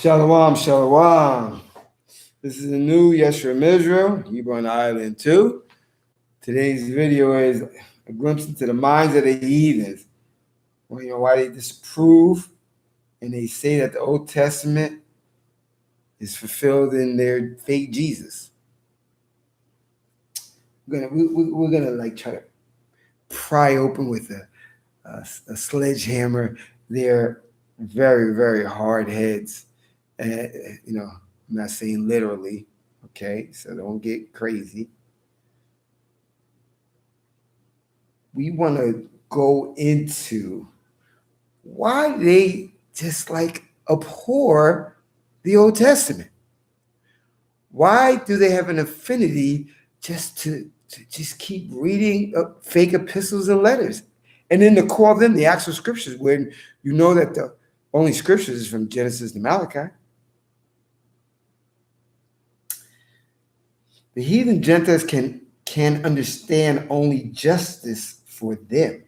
Shalom, shalom. This is a new Yeshua Israel, Hebrew on Island 2. Today's video is a glimpse into the minds of the heathens. Well, why they disapprove and they say that the Old Testament is fulfilled in their fake Jesus. We're gonna like try to pry open with a sledgehammer their very, very hard heads. I'm not saying literally, okay? So don't get crazy. We want to go into why they just like abhor the Old Testament. Why do they have an affinity just to just keep reading fake epistles and letters? And then to call them the actual scriptures when you know that the only scriptures is from Genesis to Malachi. The heathen Gentiles can understand only justice for them.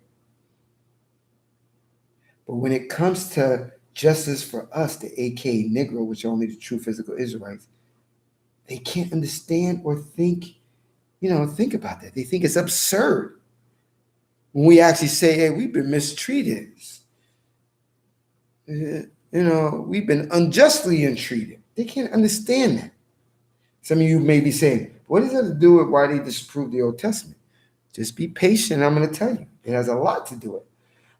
But when it comes to justice for us, the aka Negro, which are only the true physical Israelites, they can't understand or think about that. They think it's absurd when we actually say, hey, we've been mistreated. We've been unjustly entreated. They can't understand that. Some of you may be saying, what does that have to do with why they disapprove the Old Testament? Just be patient. I'm going to tell you. It has a lot to do with it.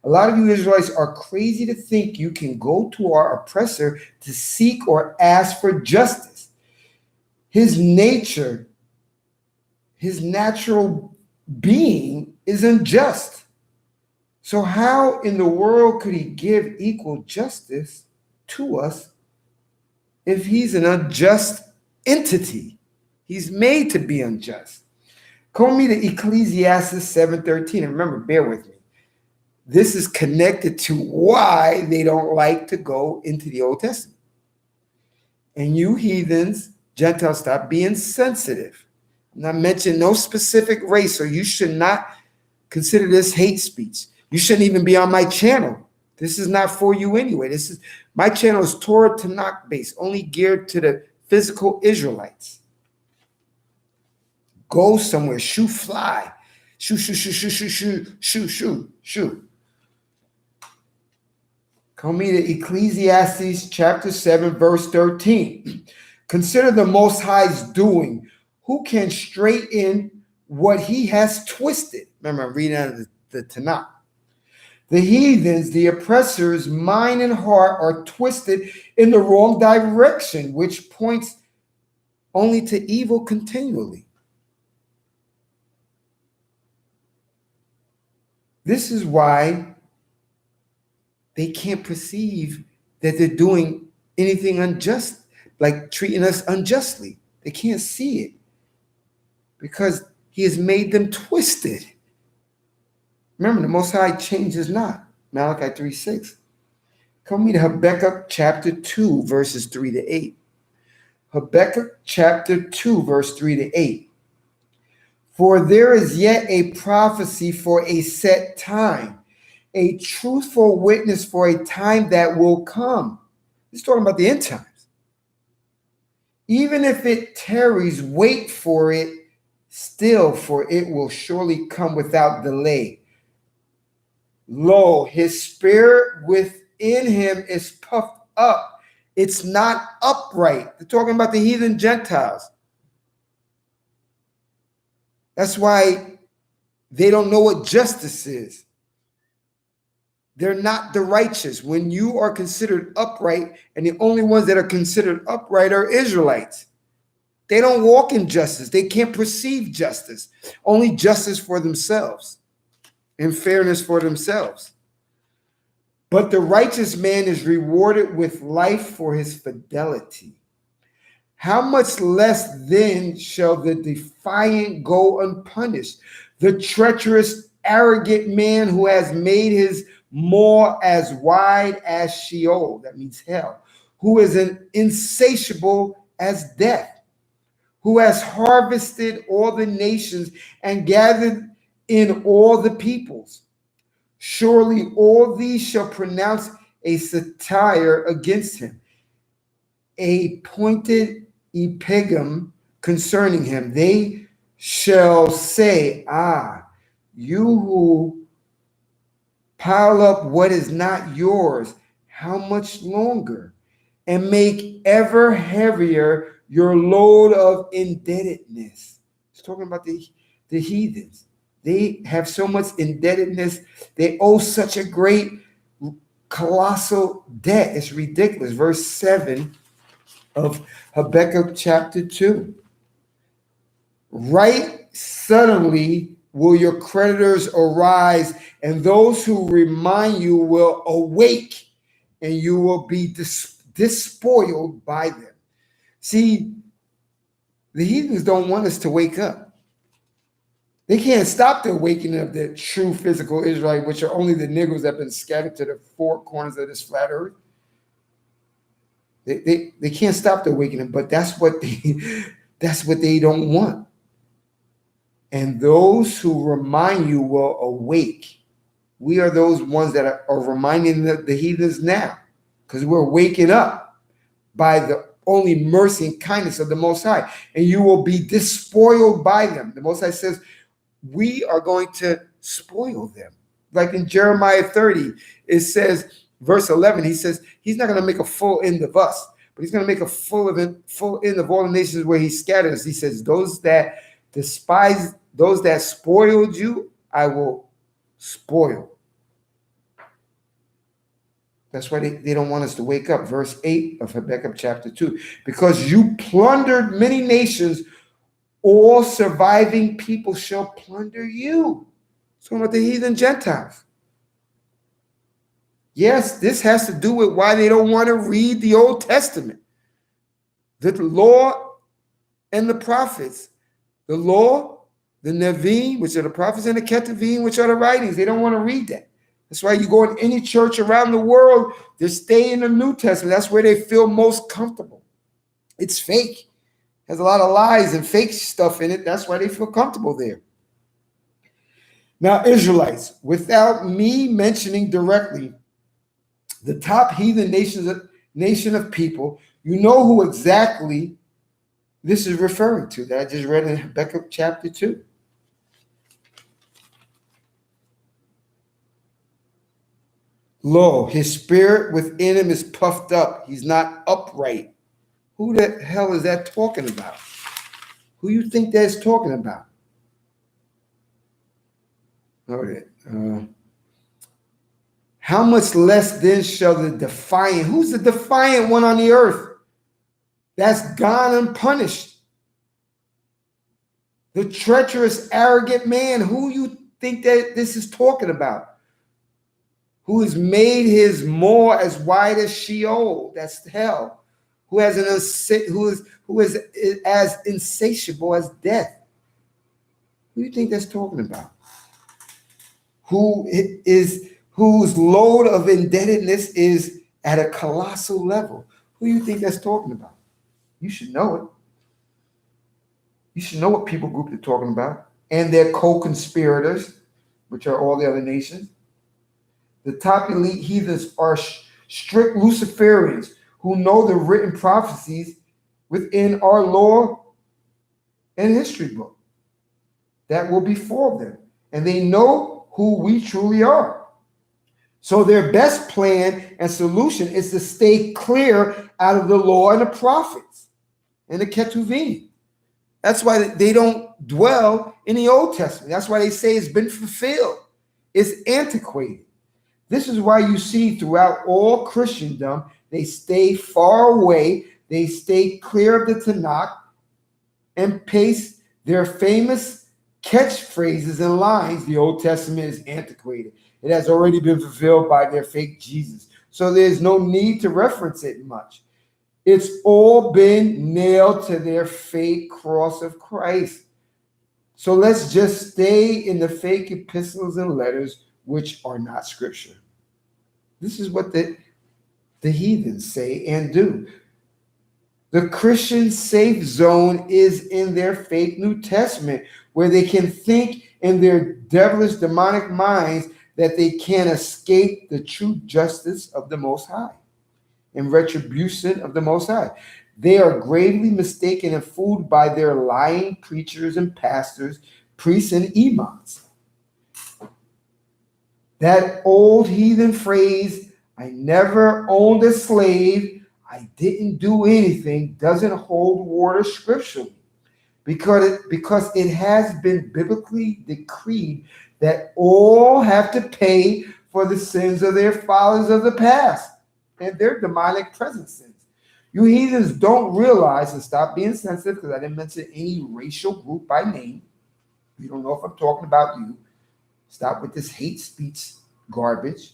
A lot of you Israelites are crazy to think you can go to our oppressor to seek or ask for justice. His nature, his natural being is unjust. So how in the world could he give equal justice to us if he's an unjust entity? He's made to be unjust. Call me to Ecclesiastes 7:13. And remember, bear with me. This is connected to why they don't like to go into the Old Testament. And you heathens, Gentiles, stop being sensitive. I'm not mentioning no specific race, so you should not consider this hate speech. You shouldn't even be on my channel. This is not for you anyway. My channel is Torah Tanakh based, only geared to the physical Israelites. Go somewhere, shoot, fly, shoot. Come me to Ecclesiastes chapter 7, verse 13. Consider the Most High's doing. Who can straighten what he has twisted? Remember, I'm reading out of the Tanakh. The heathens, the oppressors, mind and heart are twisted in the wrong direction, which points only to evil continually. This is why they can't perceive that they're doing anything unjust, like treating us unjustly. They can't see it because he has made them twisted. Remember, the Most High changes not. Malachi 3:6. Come me to Habakkuk chapter 2, verses 3 to 8. Habakkuk chapter 2, verse 3 to 8. For there is yet a prophecy for a set time, a truthful witness for a time that will come. He's talking about the end times. Even if it tarries, wait for it still, for it will surely come without delay. Lo, his spirit within him is puffed up. It's not upright. They're talking about the heathen Gentiles. That's why they don't know what justice is. They're not the righteous. When you are considered upright, and the only ones that are considered upright are Israelites. They don't walk in justice. They can't perceive justice. Only justice for themselves and fairness for themselves. But the righteous man is rewarded with life for his fidelity. How much less then shall the defiant go unpunished? The treacherous, arrogant man who has made his maw as wide as Sheol, that means hell, who is an insatiable as death, who has harvested all the nations and gathered in all the peoples. Surely all these shall pronounce a satire against him. a pointed epigum concerning him. They shall say, you who pile up what is not yours, how much longer? And make ever heavier your load of indebtedness. It's talking about the heathens. They have so much indebtedness. They owe such a great, colossal debt. It's ridiculous. Verse 7 of Habakkuk chapter 2. Right suddenly will your creditors arise, and those who remind you will awake, and you will be despoiled by them. See, the heathens don't want us to wake up. They can't stop the awakening of the true physical Israelite, which are only the Negroes that have been scattered to the four corners of this flat earth. They can't stop the awakening, but that's what they don't want. And those who remind you will awake. We are those ones that are reminding the heathens now, because we're waking up by the only mercy and kindness of the Most High. And you will be despoiled by them. The Most High says, we are going to spoil them. Like in Jeremiah 30, it says, verse 11, he says, he's not going to make a full end of us, but he's going to make a full end of all the nations where he scatters. He says, those that despise, those that spoiled you, I will spoil. That's why they don't want us to wake up. Verse 8 of Habakkuk chapter 2. Because you plundered many nations, all surviving people shall plunder you. It's talking about the heathen Gentiles. Yes, this has to do with why they don't want to read the Old Testament. The law and the prophets. The law, the Nevi'im, which are the prophets, and the Ketuvim, which are the writings. They don't want to read that. That's why you go in any church around the world, they stay in the New Testament. That's where they feel most comfortable. It's fake. Has a lot of lies and fake stuff in it. That's why they feel comfortable there. Now, Israelites, without me mentioning directly the top heathen nation of people, you know who exactly this is referring to that I just read in Habakkuk chapter 2. Lo, his spirit within him is puffed up. He's not upright. Who the hell is that talking about? Who you think that's talking about? Okay. How much less then shall the defiant? Who's the defiant one on the earth? That's gone unpunished. The treacherous, arrogant man. Who you think that this is talking about? Who has made his maw as wide as Sheol? That's hell. Who is as insatiable as death. Who do you think that's talking about? Whose load of indebtedness is at a colossal level? Who do you think that's talking about? You should know it. You should know what people group they're talking about. And their co-conspirators, which are all the other nations. The top elite heathens are strict Luciferians who know the written prophecies within our law and history book that will befall them. And they know who we truly are. So their best plan and solution is to stay clear out of the law and the prophets and the Ketuvim. That's why they don't dwell in the Old Testament. That's why they say it's been fulfilled. It's antiquated. This is why you see throughout all Christendom, they stay far away. They stay clear of the Tanakh and paste their famous catchphrases and lines. The Old Testament is antiquated. It has already been fulfilled by their fake Jesus. So there's no need to reference it much. It's all been nailed to their fake cross of Christ. So let's just stay in the fake epistles and letters, which are not scripture. This is what the heathens say and do. The Christian safe zone is in their fake New Testament, where they can think in their devilish, demonic minds that they can escape the true justice of the Most High. and retribution of the Most High. They are gravely mistaken and fooled by their lying preachers and pastors, priests and imams. That old heathen phrase, I never owned a slave, I didn't do anything, doesn't hold water scripturally because it has been biblically decreed that all have to pay for the sins of their fathers of the past and their demonic present sins. You heathens don't realize, and stop being sensitive because I didn't mention any racial group by name. You don't know if I'm talking about you. Stop with this hate speech garbage.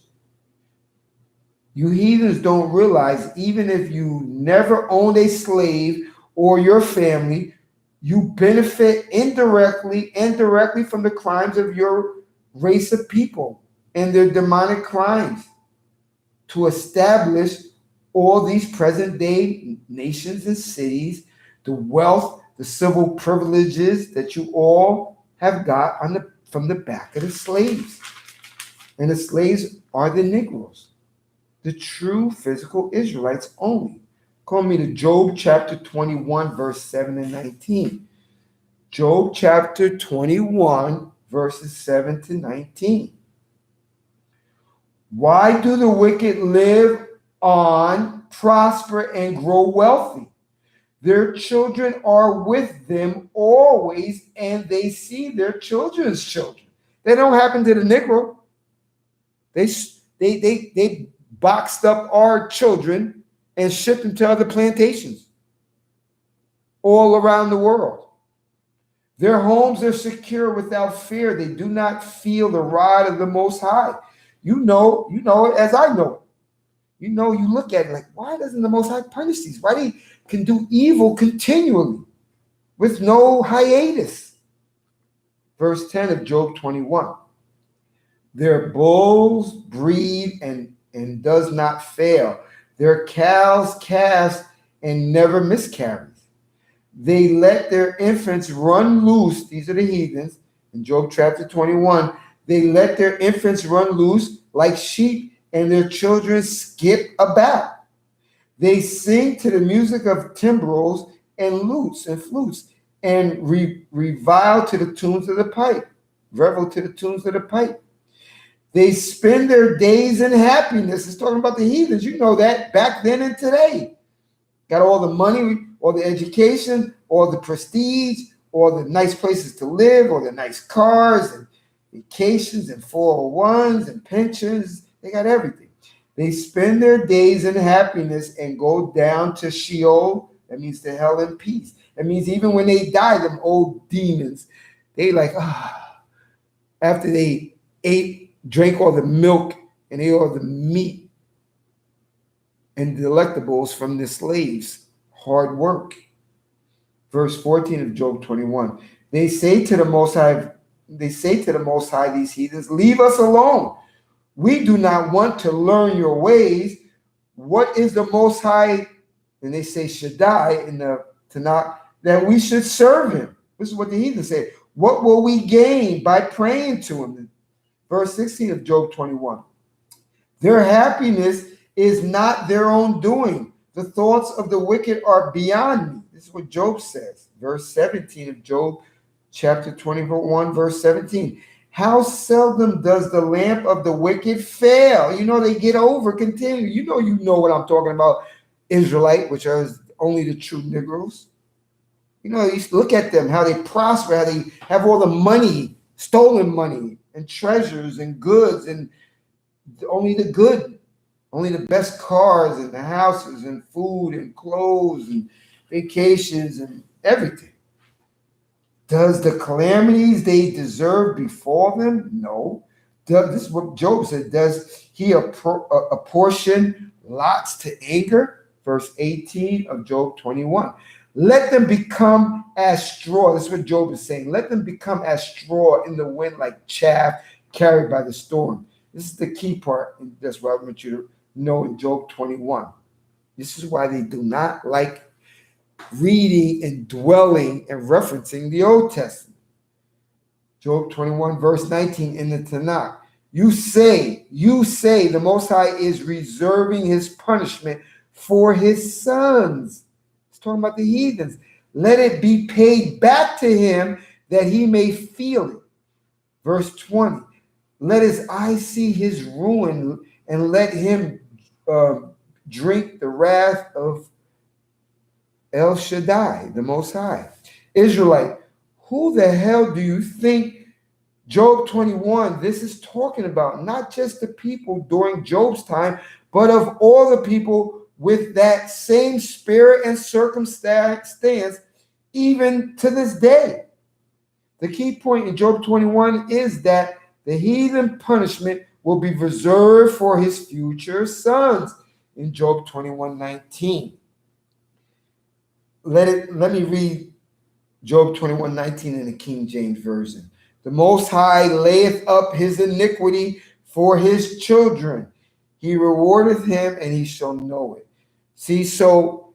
You heathens don't realize even if you never owned a slave or your family, you benefit indirectly and directly from the crimes of your race of people and their demonic crimes to establish all these present day nations and cities, the wealth, the civil privileges that you all have got from the back of the slaves. And the slaves are the Negroes, the true physical Israelites only. Call me to Job chapter 21, verse 7 and 19. Job chapter 21, verses 7 to 19. Why do the wicked live on, prosper, and grow wealthy? Their children are with them always, and they see their children's children. They don't happen to the Negro. They boxed up our children and shipped them to other plantations all around the world. Their homes are secure without fear. They do not feel the rod of the Most High. You know it as I know it. You look at it like, why doesn't the Most High punish these? Why they can do evil continually with no hiatus? Verse 10 of Job 21. Their bulls breed and does not fail. Their cows cast and never miscarries. They let their infants run loose. These are the heathens. In Job chapter 21, they let their infants run loose like sheep, and their children skip about. They sing to the music of timbrels and lutes and flutes, and revile to the tunes of the pipe. Revel to the tunes of the pipe. They spend their days in happiness. It's talking about the heathens. You know that back then and today. Got all the money, all the education, all the prestige, all the nice places to live, all the nice cars and vacations and 401s and pensions. They got everything. They spend their days in happiness and go down to Sheol. That means to hell in peace. That means even when they die, them old demons, they like, after they drank all the milk and ate all the meat and delectables from the slaves, hard work. Verse 14 of Job 21. They say to the Most High, these heathens, leave us alone. We do not want to learn your ways. What is the Most High? And they say Shaddai in the Tanakh, that we should serve him. This is what the heathens say. What will we gain by praying to him? Verse 16 of Job 21. Their happiness is not their own doing. The thoughts of the wicked are beyond me. This is what Job says. Verse 17 of Job chapter 21, verse 17. How seldom does the lamp of the wicked fail? They get over continually. You know what I'm talking about, Israelite, which are only the true Negroes. You look at them, how they prosper, how they have all the money, stolen money, and treasures and goods, and only the good, only the best cars and the houses and food and clothes and vacations and everything. Does the calamities they deserve befall them? No. This is what Job said. Does he apportion lots to anger? Verse 18 of Job 21. Let them become as straw. This is what Job is saying. Let them become as straw in the wind, like chaff carried by the storm. This is the key part. And that's what I want you to know in Job 21. This is why they do not like reading and dwelling and referencing the Old Testament. Job 21, verse 19 in the Tanakh. You say the Most High is reserving his punishment for his sons. It's talking about the heathens. Let it be paid back to him that he may feel it. Verse 20. Let his eyes see his ruin, and let him drink the wrath of El Shaddai, the Most High. Israelite, who the hell do you think Job 21, this is talking about? Not just the people during Job's time, but of all the people with that same spirit and circumstance, even to this day. The key point in Job 21 is that the heathen punishment will be reserved for his future sons in Job 21:19. Let me read Job 21:19 in the King James Version. The Most High layeth up his iniquity for his children. He rewardeth him, and he shall know it. See, so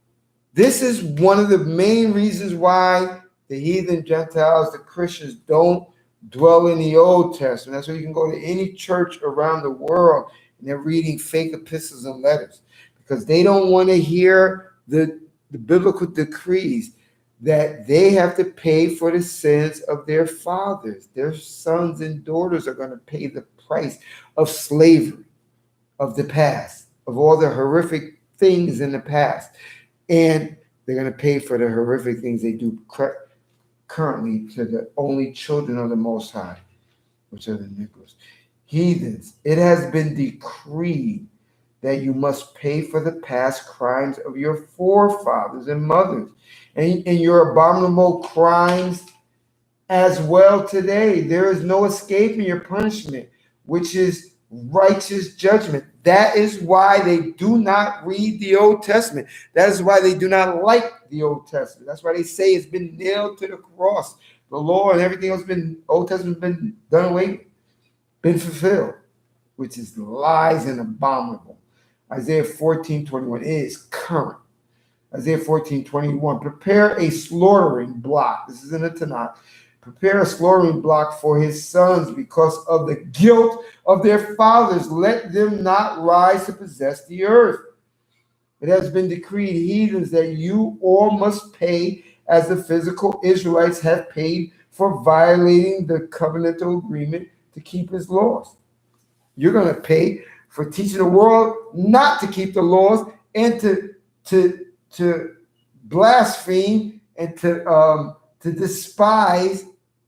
this is one of the main reasons why the heathen Gentiles, the Christians, don't dwell in the Old Testament. That's why you can go to any church around the world and they're reading fake epistles and letters because they don't want to hear the biblical decrees that they have to pay for the sins of their fathers. Their sons and daughters are going to pay the price of slavery, of the past, of all the horrific things in the past. And they're going to pay for the horrific things they do currently to the only children of the Most High, which are the Negroes. Heathens, it has been decreed that you must pay for the past crimes of your forefathers and mothers, and your abominable crimes as well today. There is no escaping your punishment, which is righteous judgment. That is why they do not read the Old Testament. That is why they do not like the Old Testament. That's why they say it's been nailed to the cross. The law and everything else Old Testament been done away with, been fulfilled, which is lies and abominable. Isaiah 14:21 is current. Isaiah 14:21, prepare a slaughtering block. This is in the Tanakh. Prepare a slaughtering block for his sons because of the guilt of their fathers. Let them not rise to possess the earth. It has been decreed, heathens, that you all must pay as the physical Israelites have paid for violating the covenantal agreement to keep his laws. You're going to pay for teaching the world not to keep the laws and to blaspheme and to despise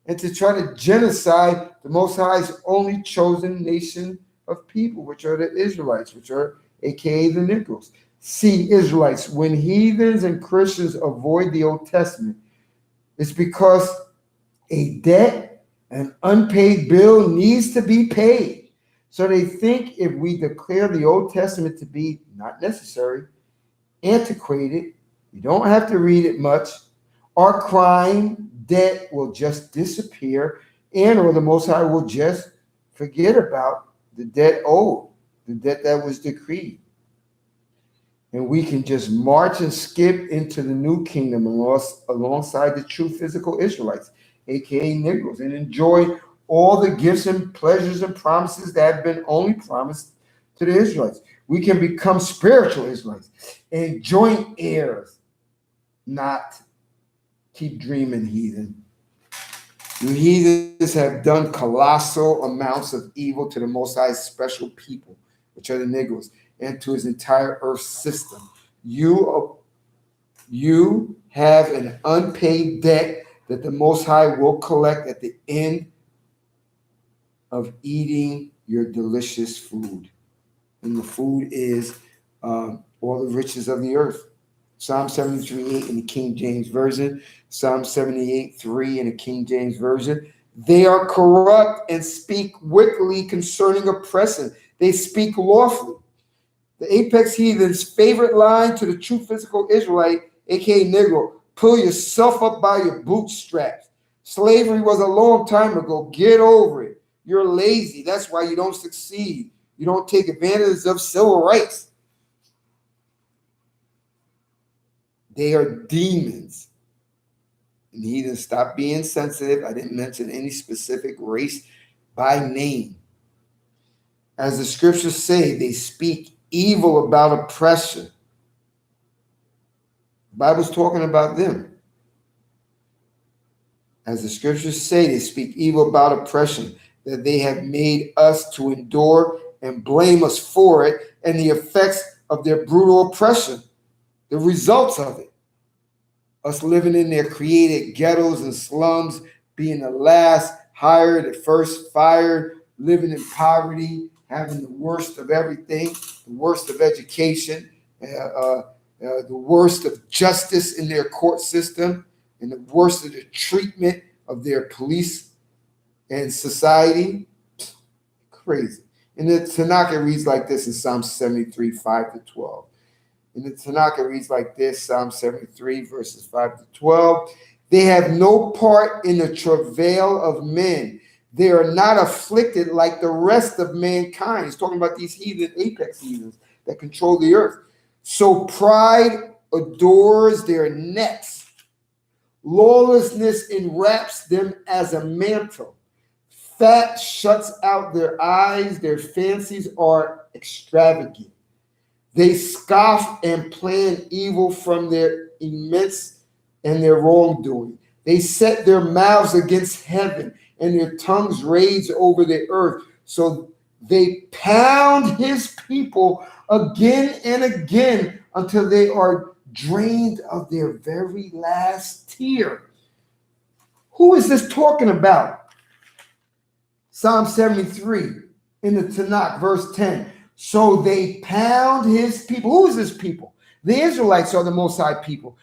and to try to genocide the Most High's only chosen nation of people, which are the Israelites, which are aka the Negroes. See, Israelites, when heathens and Christians avoid the Old Testament, it's because a debt, an unpaid bill needs to be paid. So they think if we declare the Old Testament to be not necessary, antiquated, you don't have to read it much, our crime debt will just disappear, and or the Most High will just forget about the debt owed, the debt that was decreed. And we can just march and skip into the new kingdom alongside the true physical Israelites, aka Negroes, and enjoy all the gifts and pleasures and promises that have been only promised to the Israelites. We can become spiritual Israelites and joint heirs, not keep dreaming, heathen. You heathens have done colossal amounts of evil to the Most High's special people, which are the Negroes, and to his entire earth system. You have an unpaid debt that the Most High will collect at the end of eating your delicious food. And the food is all the riches of the earth. Psalm 73:8 in the King James Version, Psalm 78:3 in the King James Version. They are corrupt and speak wickedly concerning oppression. They speak lawfully. The apex heathen's favorite line to the true physical Israelite, aka Negro, pull yourself up by your bootstraps. Slavery was a long time ago. Get over it. You're lazy. That's why you don't succeed. You don't take advantage of civil rights. They are demons. And heathen, stop being sensitive. I didn't mention any specific race by name. As the scriptures say, they speak evil about oppression. The Bible's talking about them. As the scriptures say, they speak evil about oppression, that they have made us to endure and blame us for it, and the effects of their brutal oppression, the results of it. Us living in their created ghettos and slums, being the last hired, the first fired, living in poverty, having the worst of everything, the worst of education, the worst of justice in their court system, and the worst of the treatment of their police and society. Crazy. And the Tanakh, it reads like this in Psalm 73, 5 to 12. In the Tanakh, it reads like this, Psalm 73, verses 5 to 12. They have no part in the travail of men. They are not afflicted like the rest of mankind. He's talking about these heathen, apex heathens that control the earth. So pride adores their necks. Lawlessness enwraps them as a mantle. Fat shuts out their eyes. Their fancies are extravagant. They scoff and plan evil from their immense and their wrongdoing. They set their mouths against heaven, and their tongues rage over the earth. So they pound his people again and again until they are drained of their very last tear. Who is this talking about? Psalm 73 in the Tanakh, verse 10. So they pound his people. Who is this people? The Israelites are the Most High people.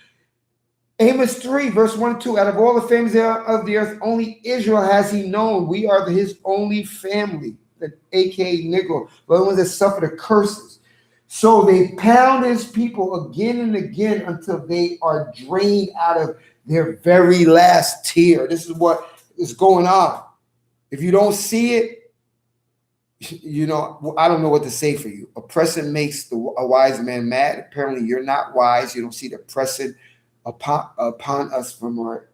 Amos 3, verse 1 and 2. Out of all the families of the earth, only Israel has he known. We are his only family, aka Negro, the ones that suffer the curses. So they pound his people again and again until they are drained out of their very last tear. This is what is going on. If you don't see it, I don't know what to say for you. Oppression makes a wise man mad. Apparently, you're not wise. You don't see the oppression upon us from our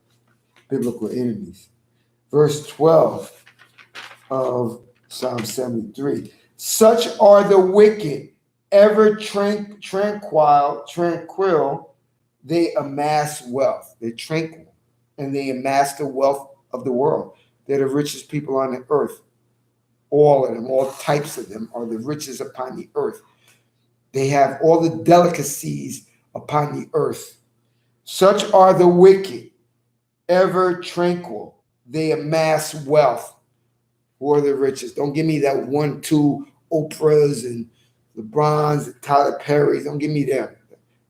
biblical enemies. Verse 12 of Psalm 73. Such are the wicked, ever tranquil, they amass wealth. They're tranquil, and they amass the wealth of the world. They're the richest people on the earth. All of them, all types of them, are the richest upon the earth. They have all the delicacies upon the earth. Such are the wicked, ever tranquil. They amass wealth. Who are the richest? Don't give me that 1-2 Oprahs and LeBrons and Tyler Perry's. Don't give me them.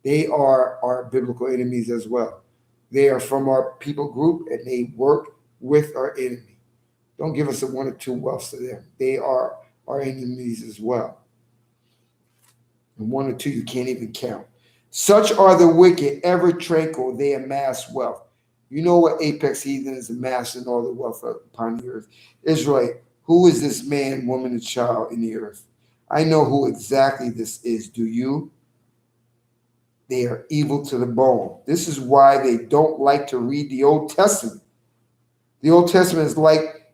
They are our biblical enemies as well. They are from our people group, and they work with our enemy. Don't give us a 1 or 2 wealths to them. They are our enemies as well. And 1 or 2 you can't even count. Such are the wicked, ever tranquil, they amass wealth. You know what apex heathen is amassing all the wealth upon the earth. Israel, who is this man, woman, and child in the earth? I know who exactly this is. Do you? They are evil to the bone. This is why they don't like to read the Old Testament. The Old Testament is like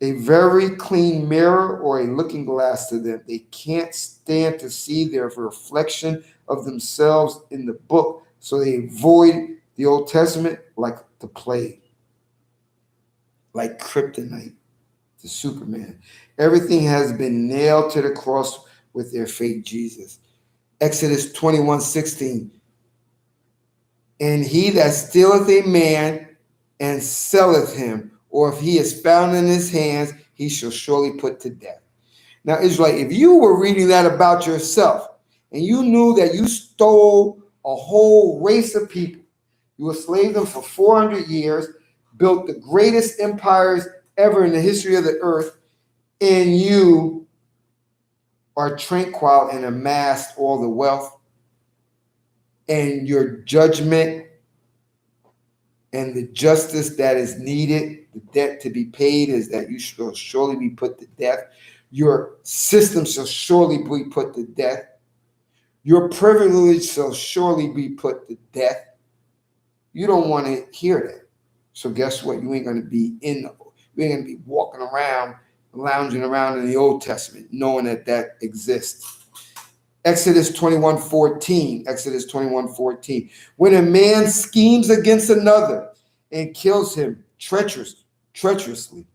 a very clean mirror or a looking glass to them. They can't stand to see their reflection of themselves in the book, so they avoid the Old Testament like the plague, like kryptonite to Superman. Everything has been nailed to the cross with their fake Jesus. Exodus 21:16. And he that stealeth a man and selleth him, or if he is found in his hands, he shall surely put to death. Now, Israel, if you were reading that about yourself and you knew that you stole a whole race of people, you enslaved them for 400 years, built the greatest empires ever in the history of the earth, and you are tranquil and amassed all the wealth, and your judgment and the justice that is needed, the debt to be paid, is that you shall surely be put to death. Your system shall surely be put to death. Your privilege shall surely be put to death. You don't want to hear that. So guess what? You ain't going to be you ain't going to be walking around, lounging around in the Old Testament, knowing that exists. Exodus 21:14. Exodus 21:14. When a man schemes against another and kills him treacherously,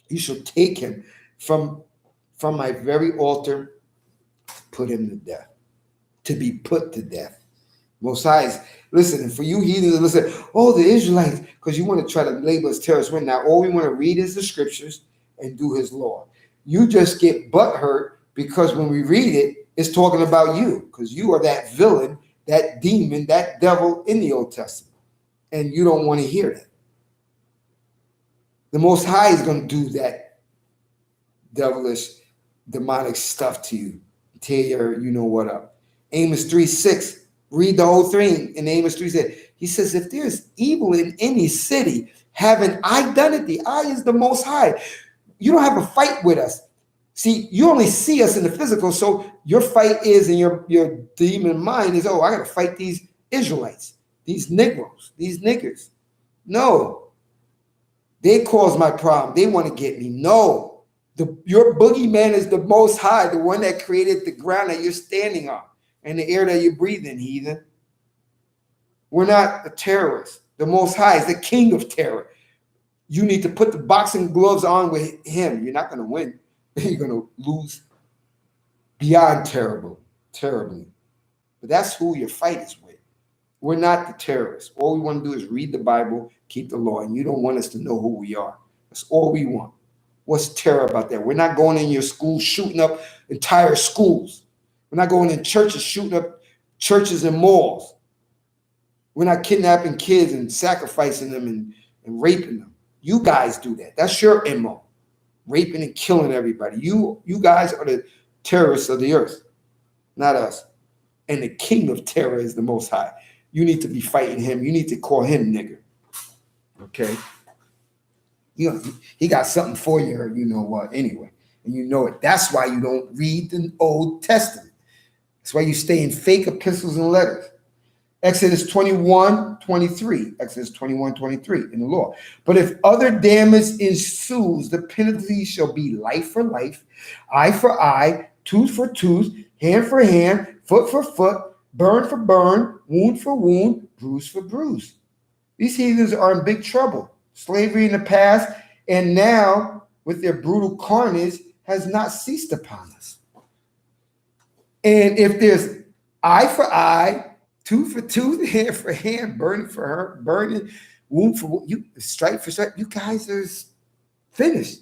you shall take him from my very altar, put him to death, to be put to death. Most High is, listen, and for you heathens, listen, oh, the Israelites, because you want to try to label us terrorists. When now all we want to read is the scriptures and do his law. You just get butthurt because when we read it, it's talking about you, because you are that villain, that demon, that devil in the Old Testament. And you don't want to hear that. The Most High is going to do that devilish, demonic stuff to you. Tell you know what up. Amos 3:6. Read the whole thing in Amos 3:6. He says, if there's evil in any city, haven't I done it? The I is the Most High. You don't have a fight with us. See, you only see us in the physical, so your fight is in your demon mind is, oh, I got to fight these Israelites, these Negroes, these niggers. No, they cause my problem. They want to get me. No, your boogeyman is the Most High, the one that created the ground that you're standing on and the air that you breathe in, heathen. We're not a terrorist. The Most High is the king of terror. You need to put the boxing gloves on with him. You're not going to win. You're going to lose beyond terribly. But that's who your fight is with. We're not the terrorists. All we want to do is read the Bible, keep the law, and you don't want us to know who we are. That's all we want. What's terror about that? We're not going in your school shooting up entire schools. We're not going in churches shooting up churches and malls. We're not kidnapping kids and sacrificing them and raping them. You guys do that. That's your MO. Raping and killing everybody. You guys are the terrorists of the earth, not us. And the king of terror is the Most High. You need to be fighting him. You need to call him nigger. Okay? He got something for you, or you know what, anyway. And you know it. That's why you don't read the Old Testament. That's why you stay in fake epistles and letters. Exodus 21:23. Exodus 21:23 in the law. But if other damage ensues, the penalty shall be life for life, eye for eye, tooth for tooth, hand for hand, foot for foot, burn for burn, wound for wound, bruise for bruise. These heathens are in big trouble. Slavery in the past and now with their brutal carnage has not ceased upon us. And if there's eye for eye, tooth for tooth, hand for hand, burning for her, burning, wound for wound, you stripe for stripe, you guys are finished.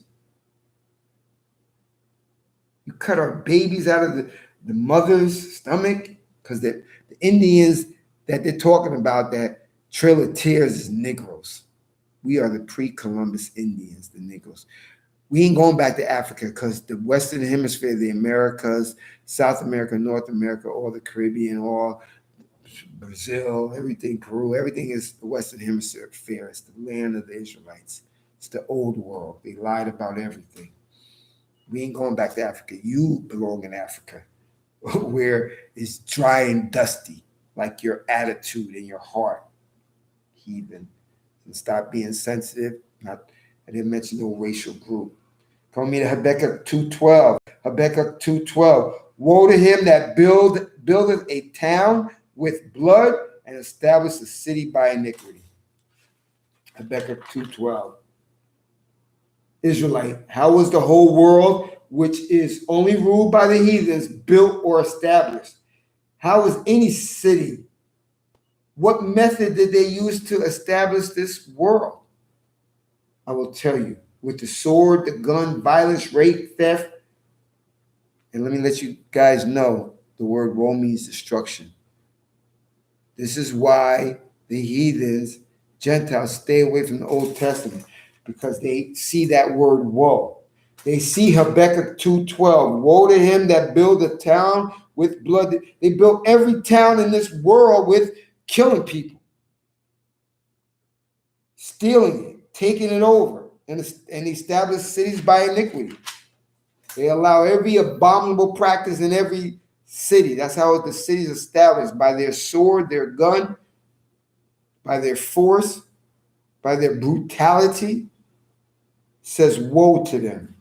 You cut our babies out of the mother's stomach, because the Indians that they're talking about, that Trail of Tears, is Negroes. We are the pre-Columbus Indians, the Negroes. We ain't going back to Africa, because the Western Hemisphere, the Americas, South America, North America, all the Caribbean, all Brazil, everything, Peru, everything is the Western Hemisphere. It's the land of the Israelites. It's the old world. They lied about everything. We ain't going back to Africa. You belong in Africa, where it's dry and dusty, like your attitude and your heart, heathen. And stop being sensitive. I didn't mention no racial group. Come me to Habakkuk 2:12. Habakkuk 2:12. Woe to him that buildeth a town with blood and establish a city by iniquity. Habakkuk 2:12. Israelite, how was the whole world, which is only ruled by the heathens, built or established? How was any city? What method did they use to establish this world? I will tell you, with the sword, the gun, violence, rape, theft. And let me let you guys know, the word woe means destruction. This is why the heathens, Gentiles, stay away from the Old Testament, because they see that word woe. They see Habakkuk 2:12. Woe to him that build a town with blood. They built every town in this world with killing people, stealing it, taking it over, and establish cities by iniquity. They allow every abominable practice in every city. That's how the city is established, by their sword, their gun, by their force, by their brutality. It says woe to them.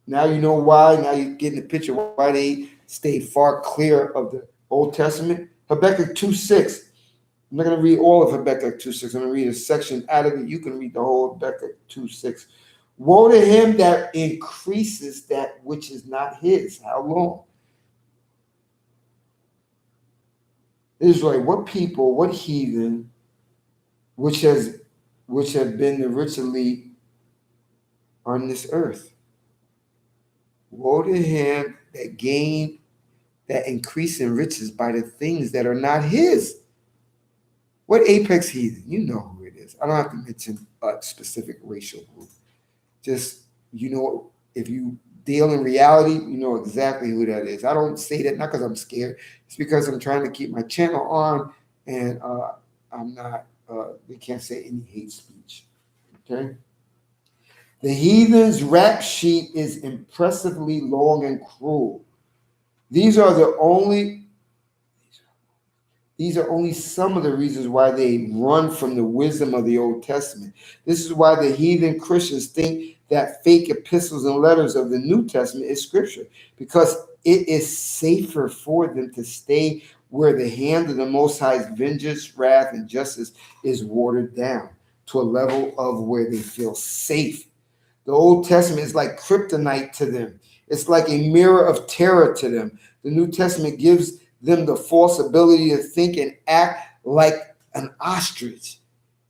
Now you know why. Now you're getting the picture why they stay far clear of the Old Testament. Habakkuk 2:6. I'm not going to read all of Habakkuk 2:6. I'm going to read a section out of it. You can read the whole Habakkuk 2:6. Woe to him that increases that which is not his. How long? Israel, what people, what heathen, which have been the rich elite on this earth? Woe to him that gain that increase in riches by the things that are not his. What apex heathen? You know who it is. I don't have to mention a specific racial group. Just, if you deal in reality, you know exactly who that is. I don't say that not because I'm scared. It's because I'm trying to keep my channel on, and I'm not. They can't say any hate speech. Okay. The heathen's rap sheet is impressively long and cruel. These are only some of the reasons why they run from the wisdom of the Old Testament. This is why the heathen Christians think that fake epistles and letters of the New Testament is scripture, because it is safer for them to stay where the hand of the Most High's vengeance, wrath, and justice is watered down to a level of where they feel safe. The Old Testament is like kryptonite to them. It's like a mirror of terror to them. The New Testament gives them the false ability to think and act like an ostrich.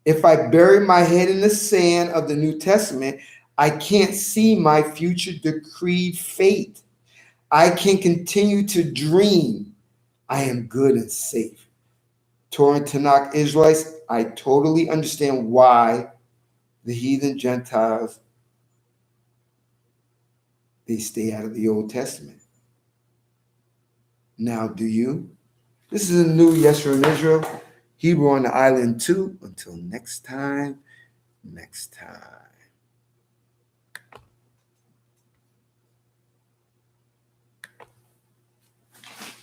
If I bury my head in the sand of the New Testament, I can't see my future decreed fate. I can continue to dream I am good and safe. Torah and Tanakh Israelites, I totally understand why the heathen Gentiles, they stay out of the Old Testament. Now, do you? This is a new Yeshua in Israel, Hebrew on the Island 2. Until next time.